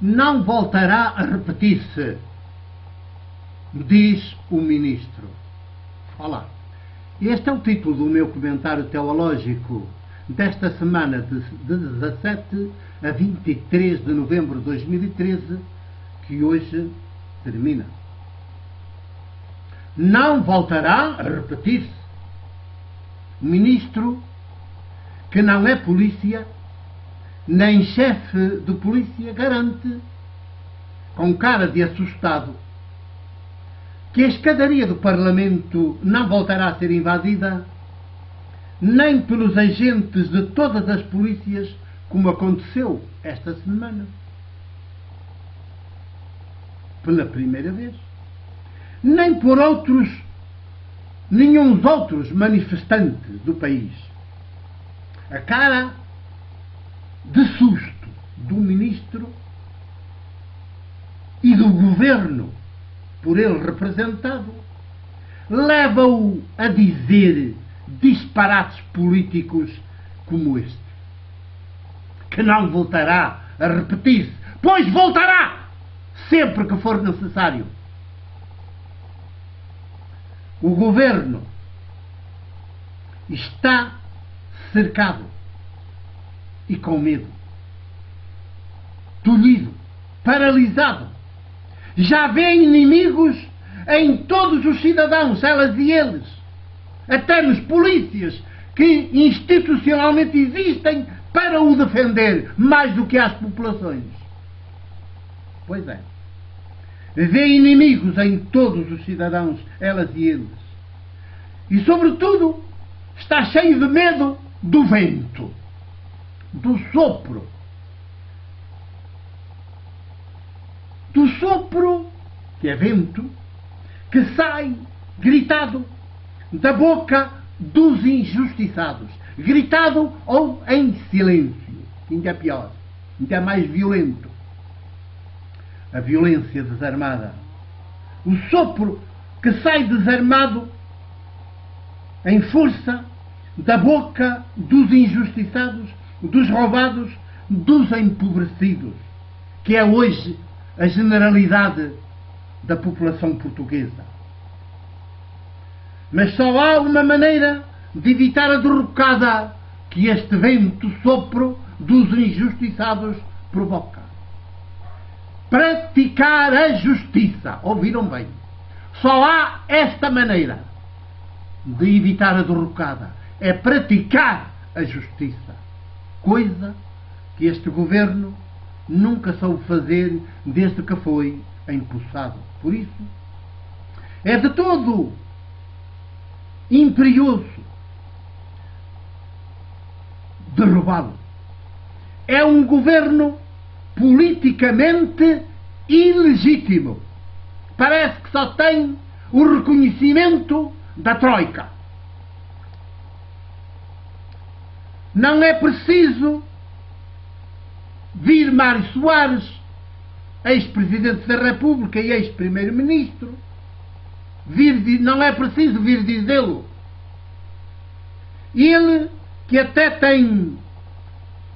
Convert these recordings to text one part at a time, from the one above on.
não voltará a repetir-se, diz o Ministro. Olá, este é o título do meu comentário teológico desta semana de 17 a 23 de novembro de 2013, que hoje termina. Não voltará a repetir-se. O Ministro, que não é polícia, nem chefe de polícia, garante, com cara de assustado, que a escadaria do Parlamento não voltará a ser invadida, nem pelos agentes de todas as polícias, como aconteceu esta semana. Pela primeira vez. Nem por nenhum outros manifestantes do país. A cara de susto do Ministro e do Governo por ele representado leva-o a dizer disparates políticos como este, que não voltará a repetir-se, pois voltará sempre que for necessário. O Governo está cercado e com medo, tolhido, paralisado. Já vê inimigos em todos os cidadãos, elas e eles, até nos polícias que institucionalmente existem para o defender, mais do que as populações. Pois é. Vê inimigos em todos os cidadãos, elas e eles. E, sobretudo, está cheio de medo do vento, do sopro. Do sopro, que é vento, que sai gritado da boca dos injustiçados. Gritado ou em silêncio. Ainda é pior, ainda é mais violento. A violência desarmada. O sopro que sai desarmado em força da boca dos injustiçados, dos roubados, dos empobrecidos, que é hoje a generalidade da população portuguesa. Mas só há uma maneira de evitar a derrocada que este vento sopro dos injustiçados provoca. Praticar a justiça. Ouviram bem? Só há esta maneira de evitar a derrocada. É praticar a justiça. Coisa que este Governo nunca soube fazer desde que foi empossado. Por isso, é de todo imperioso derrubá-lo. É um Governo politicamente ilegítimo. Parece que só tem o reconhecimento da Troika. Não é preciso vir Mário Soares, ex-presidente da República e ex-primeiro-ministro, não é preciso vir dizê-lo. Ele, que até tem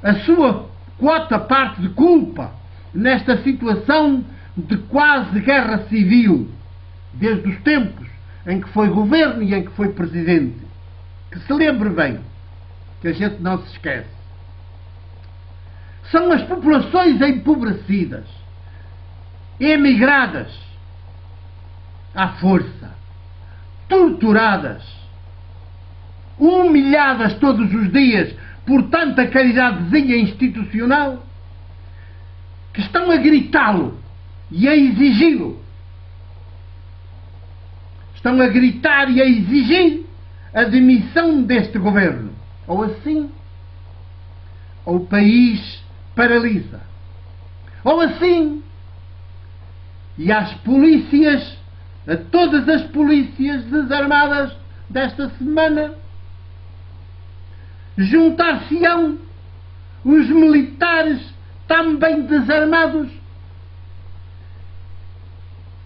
a sua quota parte de culpa nesta situação de quase guerra civil, desde os tempos em que foi governo e em que foi presidente. Que se lembre bem, que a gente não se esquece. São as populações empobrecidas, emigradas à força, torturadas, humilhadas todos os dias por tanta caridadezinha institucional, que estão a gritá-lo e a exigi-lo. Estão a gritar e a exigir a demissão deste Governo. Ou assim, o país paralisa. Ou assim, e às polícias, a todas as polícias desarmadas desta semana, juntar-se-ão os militares também desarmados,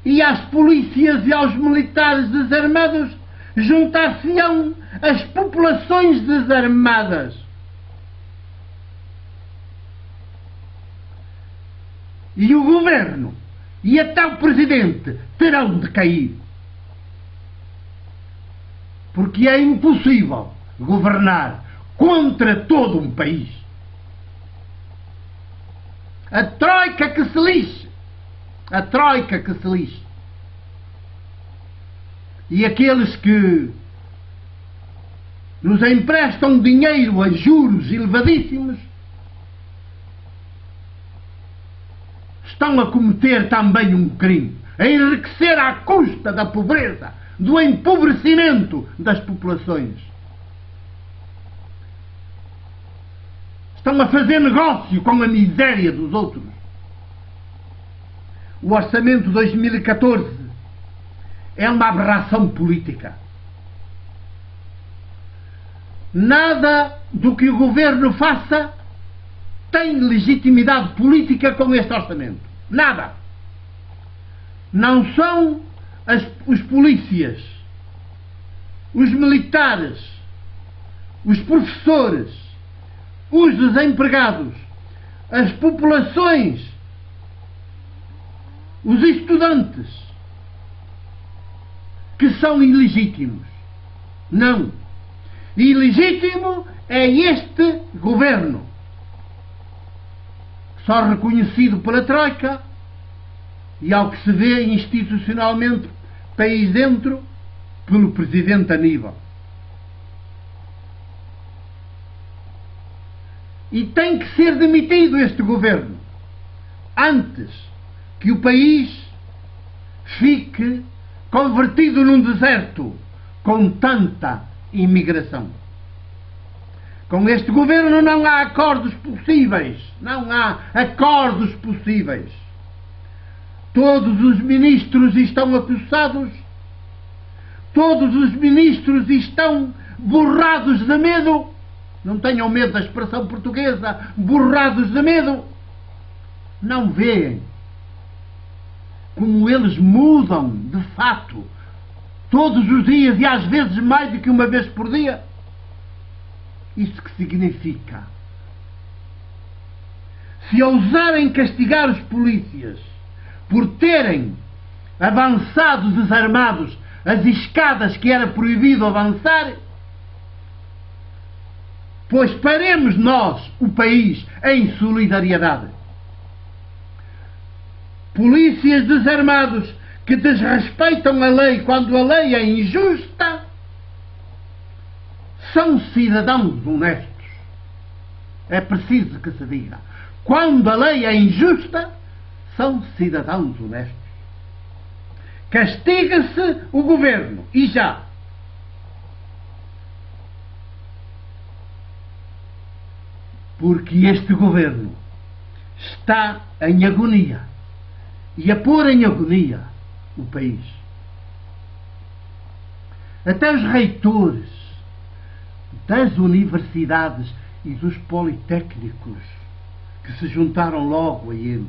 e às polícias e aos militares desarmados juntar-se-ão as populações desarmadas. e o governo e até o presidente terão de cair. Porque é impossível governar contra todo um país. A troika que se lixe. A troika que se lixe. E aqueles que nos emprestam dinheiro a juros elevadíssimos estão a cometer também um crime, a enriquecer à custa da pobreza, do empobrecimento das populações. Estão a fazer negócio com a miséria dos outros. O orçamento de 2014 é uma aberração política. Nada do que o governo faça tem legitimidade política com este orçamento. Nada. Não são os polícias, os militares, os professores, os desempregados, as populações, os estudantes que são ilegítimos. Não. Ilegítimo é este governo, só reconhecido pela Troika e, ao que se vê institucionalmente, país dentro, pelo presidente Aníbal. E tem que ser demitido este governo antes que o país fique convertido num deserto com tanta imigração. Com este governo não há acordos possíveis. Não há acordos possíveis. Todos os ministros estão acusados. Todos os ministros estão borrados de medo. Não tenham medo da expressão portuguesa. Borrados de medo. Não veem como eles mudam de fato todos os dias e às vezes mais do que uma vez por dia. Isso que significa? Se ousarem castigar os polícias por terem avançado desarmados as escadas que era proibido avançar, pois paremos nós, o país, em solidariedade. Polícias desarmados que desrespeitam a lei quando a lei é injusta são cidadãos honestos. É preciso que se diga. Quando a lei é injusta, são cidadãos honestos. Castiga-se o governo, e já. Porque este governo está em agonia e a pôr em agonia o país. Até os reitores das universidades e dos politécnicos, que se juntaram logo a eles,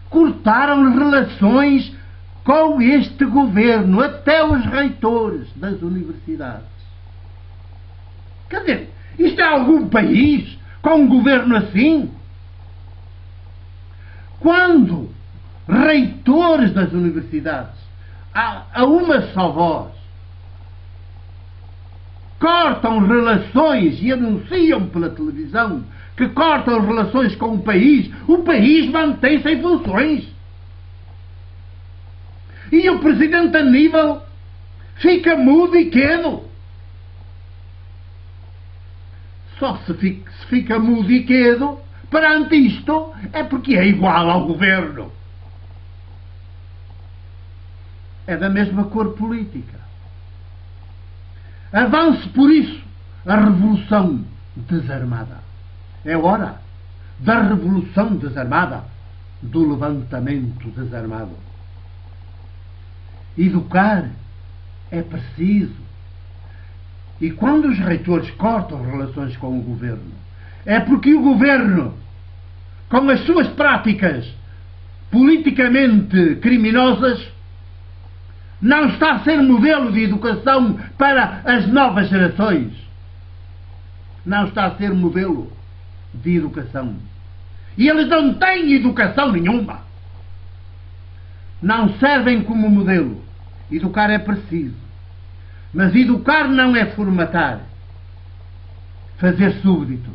cortaram relações com este governo, até os reitores das universidades. Quer dizer, isto é algum país com um governo assim? Quando reitores das universidades, a uma só voz, cortam relações e anunciam pela televisão que cortam relações com o país mantém-se em funções. E o presidente Aníbal fica mudo e quedo. Só se fica mudo e quedo perante isto é porque é igual ao governo. É da mesma cor política. Avance por isso a revolução desarmada. É hora da revolução desarmada, do levantamento desarmado. Educar é preciso. E quando os reitores cortam relações com o governo, é porque o governo, com as suas práticas politicamente criminosas, não está a ser modelo de educação para as novas gerações. Não está a ser modelo de educação. E eles não têm educação nenhuma. Não servem como modelo. Educar é preciso. Mas educar não é formatar. Fazer súbditos.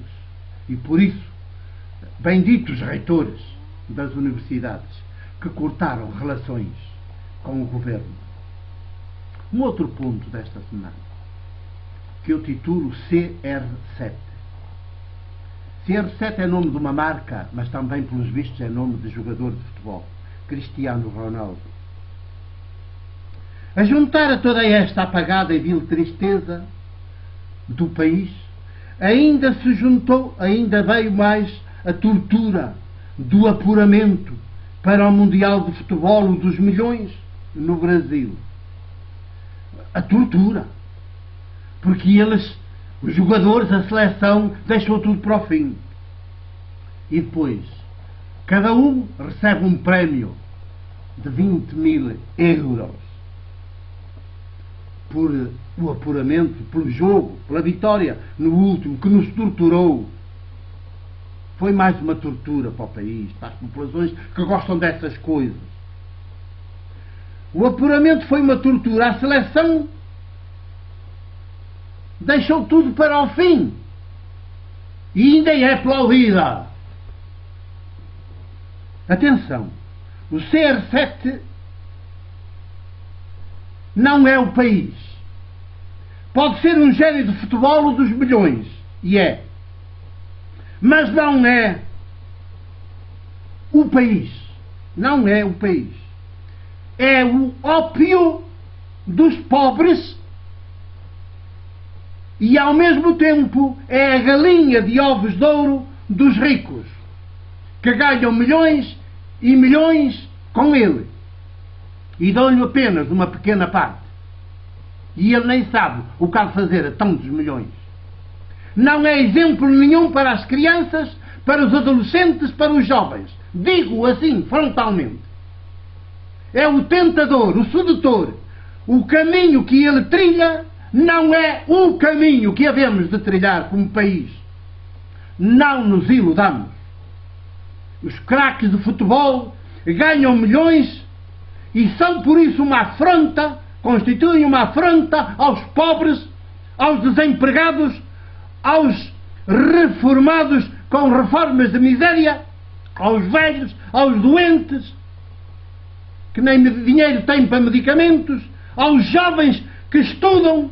E por isso, benditos reitores das universidades que cortaram relações com o governo. Um outro ponto desta semana, que eu titulo CR7. CR7 é nome de uma marca, mas também, pelos vistos, é nome de jogador de futebol. Cristiano Ronaldo. A juntar a toda esta apagada e vil tristeza do país, ainda se juntou, ainda veio mais a tortura do apuramento para o Mundial de Futebol dos milhões no Brasil. A tortura. Porque eles, os jogadores, a seleção, deixou tudo para o fim. E depois, cada um recebe um prémio de 20.000 euros por o apuramento, pelo jogo, pela vitória no último, que nos torturou. Foi mais uma tortura para o país, para as populações que gostam dessas coisas. O apuramento foi uma tortura. A seleção deixou tudo para o fim. E ainda é aplaudida. Atenção, o CR7 não é o país. Pode ser um gênio de futebol dos milhões, e é. Mas não é o país. Não é o país. É o ópio dos pobres e, ao mesmo tempo, é a galinha de ovos de ouro dos ricos, que ganham milhões e milhões com ele e dão-lhe apenas uma pequena parte. E ele nem sabe o que há de fazer a tantos milhões. Não é exemplo nenhum para as crianças, para os adolescentes, para os jovens. Digo assim, frontalmente. É o tentador, o sedutor. O caminho que ele trilha não é o caminho que havemos de trilhar como país. Não nos iludamos. Os craques de futebol ganham milhões e são por isso uma afronta, constituem uma afronta aos pobres, aos desempregados, aos reformados com reformas de miséria, aos velhos, aos doentes, que nem dinheiro têm para medicamentos, aos jovens que estudam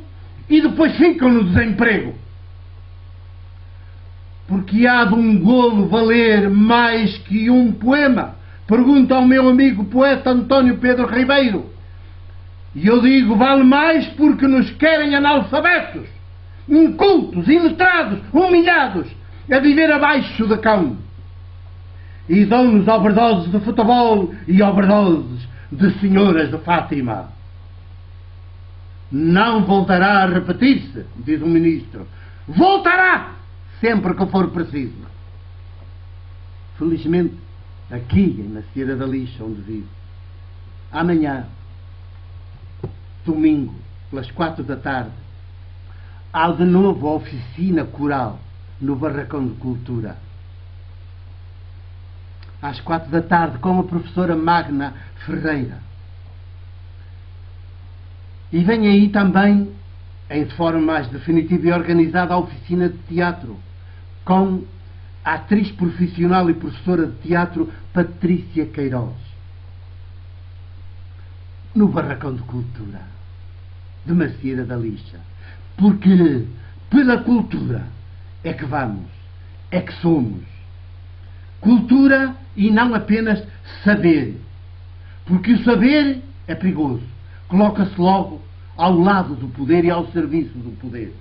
e depois ficam no desemprego. Porque há de um golo valer mais que um poema? Pergunta ao meu amigo poeta António Pedro Ribeiro. E eu digo, vale mais porque nos querem analfabetos, incultos, iletrados, humilhados, a viver abaixo de cão. E dão-nos overdoses de futebol e overdoses de senhoras de Fátima. Não voltará a repetir-se, diz o ministro. Voltará, sempre que for preciso. Felizmente, aqui na Macieira da Lixa, onde vivo, amanhã, domingo, pelas 4 da tarde, há de novo a oficina coral no Barracão de Cultura. Às 4 da tarde, com a professora Magna Ferreira. E vem aí também, em forma mais definitiva e organizada, a oficina de teatro, com a atriz profissional e professora de teatro Patrícia Queiroz. No Barracão de Cultura de Macieira da Lixa. Porque pela cultura é que vamos, é que somos. Cultura e não apenas saber. Porque o saber é perigoso. Coloca-se logo ao lado do poder e ao serviço do poder.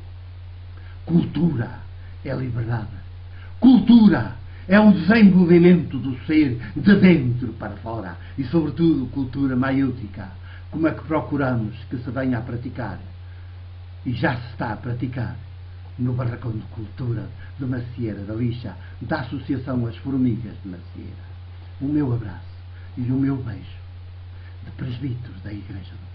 Cultura é liberdade. Cultura é o desenvolvimento do ser de dentro para fora. E, sobretudo, cultura maiútica. Como é que procuramos que se venha a praticar? E já se está a praticar no Barracão de Cultura de Macieira da Lixa, da Associação As Formigas de Macieira. O meu abraço e o meu beijo de presbíteros da Igreja do